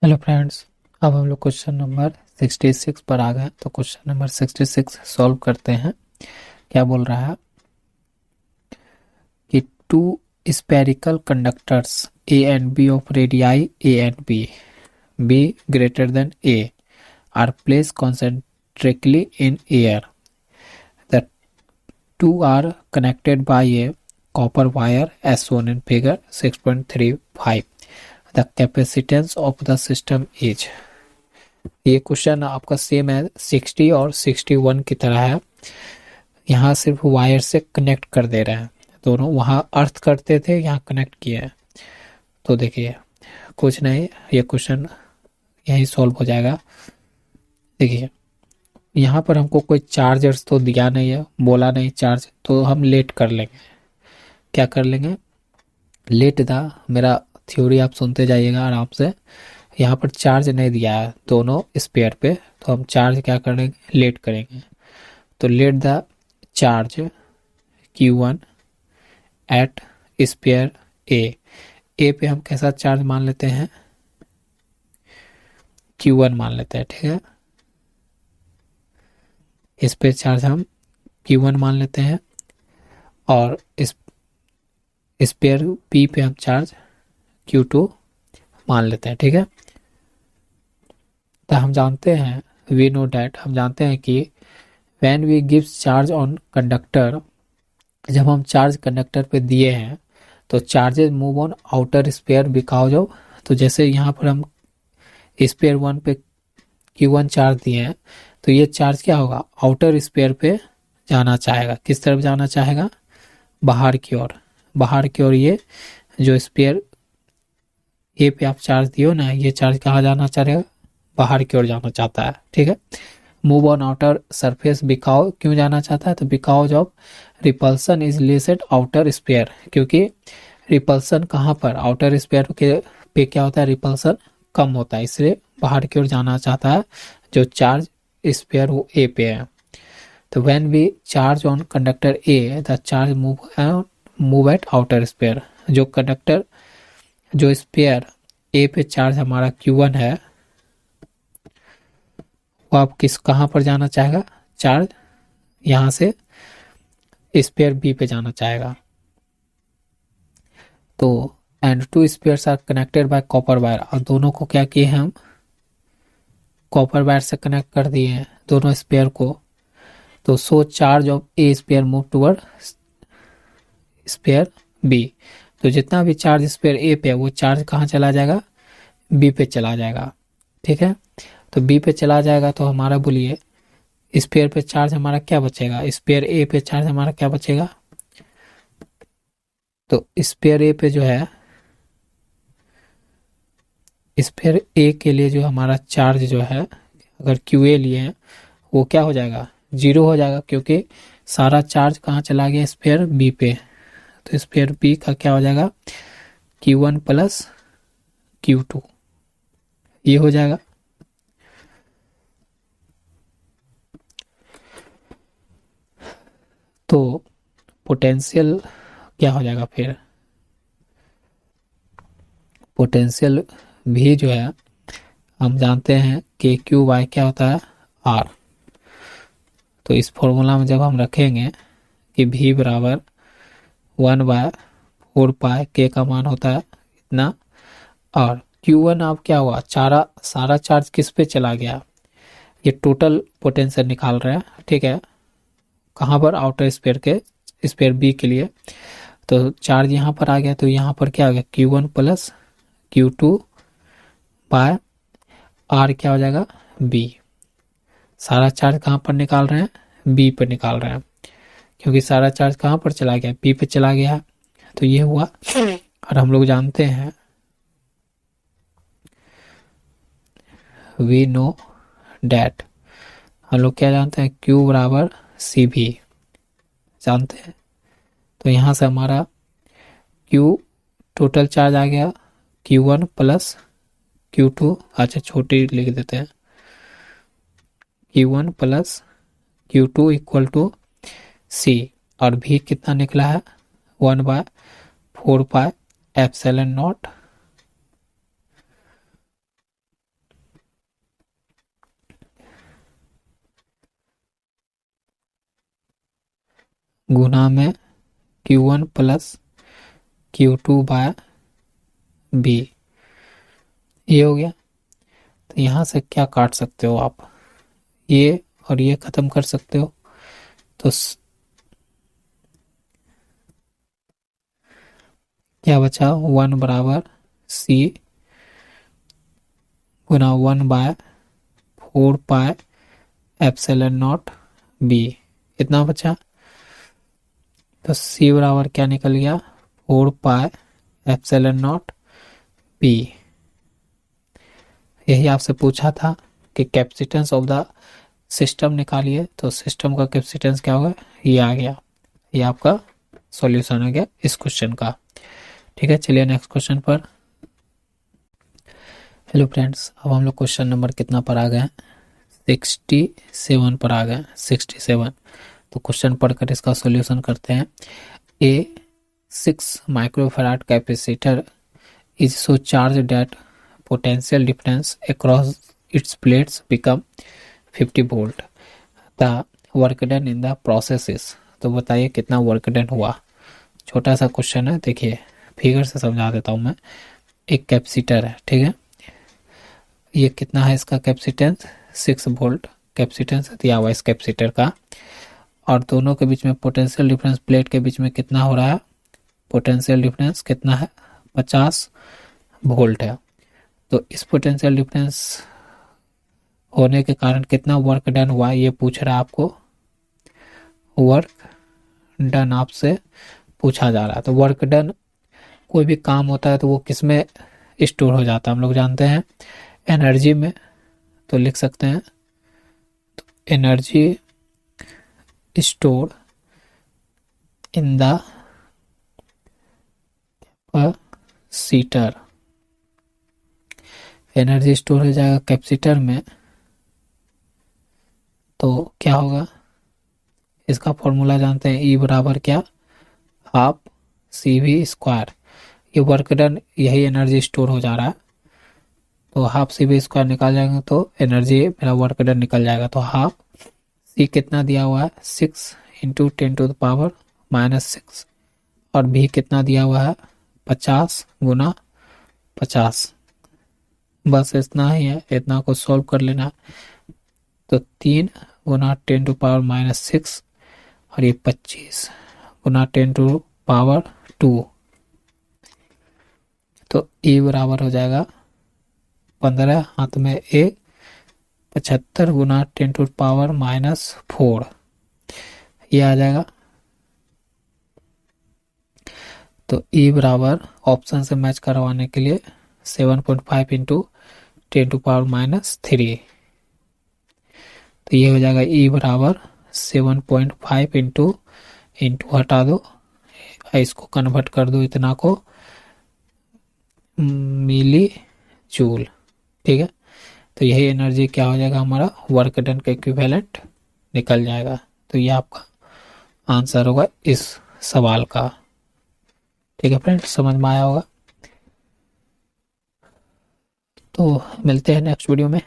Hello friends. अब हम लोग क्वेश्चन नंबर 66 पर आ गए, तो क्वेश्चन नंबर 66 सॉल्व करते हैं। क्या बोल रहा है कि two spherical conductors A and B of radii A and B greater than A are place concentrically in air. The two are connected by a copper wire as shown in figure 6.35. The capacitance of the system is। ये question आपका same है 60 और 61 की तरह है। यहाँ सिर्फ wire से कनेक्ट कर दे रहे हैं, दोनों वहाँ अर्थ करते थे, यहाँ कनेक्ट किए हैं। तो देखिए कुछ नहीं, ये क्वेश्चन यही सॉल्व हो जाएगा। देखिए यहाँ पर हमको कोई चार्जर्स तो दिया नहीं है, बोला नहीं चार्ज, तो हम लेट कर लेंगे। क्या कर लेंगे? लेट द, मेरा थ्योरी आप सुनते जाइएगा आराम से। यहाँ पर चार्ज नहीं दिया है दोनों स्पेयर पे, तो हम चार्ज क्या करेंगे? लेट करेंगे। तो let the charge Q1 at sphere A पे हम कैसा चार्ज मान लेते हैं? Q1 मान लेते हैं, ठीक है। इस पे चार्ज हम Q1 मान लेते हैं और इस स्पेयर बी पे हम चार्ज Q2 मान लेते हैं, ठीक है। तो हम जानते हैं, वी नो डैट, हम जानते हैं कि when we give charge on conductor, जब हम चार्ज कंडक्टर पे दिए हैं तो charges move on outer sphere because of. तो जैसे यहाँ पर हम स्पेयर 1 पे Q1 चार्ज दिए हैं, तो ये चार्ज क्या होगा? आउटर स्पेयर पे जाना चाहेगा। किस तरफ जाना चाहेगा? बाहर की ओर। बाहर की ओर ये जो स्पेयर ए पे आप चार्ज दियो ना, ये चार्ज कहाँ जाना चाहेगा? बाहर की ओर जाना चाहता है, ठीक है। Move on outer surface because, क्यों जाना चाहता है? तो because of repulsion is less at outer sphere, क्योंकि रिपल्सन कहाँ पर? आउटर स्पेयर के पे क्या होता है? रिपल्सन कम होता है, इसलिए बाहर की ओर जाना चाहता है जो चार्ज स्पेयर वो ए पे है। तो when we charge on conductor A the charge move at outer sphere. जो कंडक्टर, जो स्पेयर ए पे चार्ज हमारा Q1 है, वो आप किस कहाँ पर जाना चाहेगा? चार्ज यहाँ से स्पेयर बी पे जाना चाहेगा। तो and two spheres are connected by copper wire, और दोनों को क्या किए हम? कॉपर वायर से कनेक्ट कर दिए हैं दोनों स्पेयर को। तो so charge of A sphere move toward sphere B. तो जितना भी चार्ज स्पेयर ए पे है वो चार्ज कहाँ चला जाएगा? बी पे चला जाएगा, ठीक है। तो बी पे चला जाएगा तो हमारा बोलिए स्पेयर पे चार्ज हमारा क्या बचेगा? स्पेयर ए पे चार्ज हमारा क्या बचेगा? तो स्पेयर ए पे जो है, स्पेयर ए के लिए जो हमारा चार्ज जो है, अगर QA लिए हैं, वो क्या हो जाएगा? जीरो हो जाएगा, क्योंकि सारा चार्ज कहाँ चला गया? स्पेयर बी पे। तो स्पेयर बी का क्या हो जाएगा? Q1 प्लस Q2, ये हो जाएगा। तो पोटेंशियल क्या हो जाएगा फिर? पोटेंशियल भी जो है हम जानते हैं कि QY क्या होता है? R। तो इस फॉर्मूला में जब हम रखेंगे कि V बराबर 1/4 के का मान होता है इतना, और Q1 अब क्या हुआ? सारा चार्ज किस पे चला गया? ये टोटल पोटेंशियल निकाल रहे हैं, ठीक है। कहाँ पर? आउटर स्पेयर के, स्पेयर बी के लिए। तो चार्ज यहाँ पर आ गया, तो यहाँ पर क्या आ गया? Q1 plus Q2 bye R क्या हो जाएगा? B। सारा चार्ज कहाँ पर निकाल रहे हैं? बी पर निकाल रहे हैं, क्योंकि सारा चार्ज कहाँ पर चला गया? बी पे चला गया। तो ये हुआ। और हम लोग जानते हैं, वी नो डैट, हम लोग क्या जानते हैं? Q बराबर CV जानते हैं। तो यहाँ से हमारा Q टोटल चार्ज आ गया Q1 प्लस Q2, अच्छा छोटी लिख देते हैं, Q1 plus Q2 equal to C। और भी कितना निकला है? 1/4 पाई एप्सिलॉन नॉट गुना में Q1 plus Q2 bye B, ये हो गया। तो यहाँ से क्या काट सकते हो आप, ये और ये खत्म कर सकते हो। तो क्या बचा, 1 बराबर सी गुना 1 बाय 4 पाए एप्सिलॉन नॉट बी, इतना बचा। तो सी बराबर क्या निकल गया, 4 पाए एप्सिलॉन नॉट बी। यही आपसे पूछा था कि कैपेसिटेंस ऑफ द सिस्टम निकालिए, तो सिस्टम का कैपेसिटेंस क्या होगा, ये आ गया। ये आपका सॉल्यूशन हो गया इस क्वेश्चन का। ठीक है, चलिए नेक्स्ट क्वेश्चन पर। हेलो फ्रेंड्स, अब हम लोग क्वेश्चन नंबर कितना पर आ गए हैं, 67 पर आ गए, 67। तो क्वेश्चन पढ़कर इसका सॉल्यूशन करते हैं। ए 6 microfarad capacitor is so charged that potential difference across its plates become 50 volt. The work done in the process is, तो बताइए कितना वर्क डन हुआ। छोटा सा क्वेश्चन है, देखिए फिगर से समझा देता हूँ मैं। एक कैपेसिटर है, ठीक है, ये कितना है इसका कैपेसिटेंस, 6 वोल्ट कैपेसिटेंस दिया हुआ इस कैपेसिटर का, और दोनों के बीच में पोटेंशियल डिफरेंस प्लेट के बीच में कितना हो रहा है, पोटेंशियल डिफरेंस कितना है, 50 वोल्ट है। तो इस पोटेंशियल डिफरेंस होने के कारण कितना वर्क डन हुआ ये पूछ रहा है आपको, वर्क डन आपसे पूछा जा रहा है। तो वर्क डन, कोई भी काम होता है तो वो किस में स्टोर हो जाता है, हम लोग जानते हैं एनर्जी में। तो लिख सकते हैं तो energy store in the capacitor, energy store हो जाएगा कैपेसिटर में। तो क्या होगा, इसका फॉर्मूला जानते हैं, ई बराबर क्या, हाफ सी वी स्क्वायर। ये वर्क डन, यही एनर्जी स्टोर हो जा रहा है, तो हाफ सी वी स्क्वायर निकाल जाएंगे तो एनर्जी मेरा वर्क डन निकल जाएगा। तो हाफ सी कितना दिया हुआ है, 6 इंटू 10⁻⁻6, और भी कितना दिया हुआ है, 50 गुना 50। बस इतना ही है, इतना को सॉल्व कर लेना है। तो 3 गुना 10⁻⁻6 और ये 25 गुना 10⁻²। तो ए बराबर हो जाएगा 15, हाथ में ए, 75 गुना 10⁻⁻4, ये आ जाएगा। तो ई बराबर ऑप्शन से मैच करवाने के लिए 7.5 इंटू 10⁻³ तो ये हो जाएगा ई बराबर 7.5 इंटू हटा दो, इसको कन्वर्ट कर दो इतना को मिली जूल, ठीक है। तो यही एनर्जी क्या हो जाएगा, हमारा वर्क डन का इक्विवेलेंट निकल जाएगा। तो ये आपका आंसर होगा इस सवाल का। ठीक है फ्रेंड्स, समझ में आया होगा। तो मिलते हैं नेक्स्ट वीडियो में।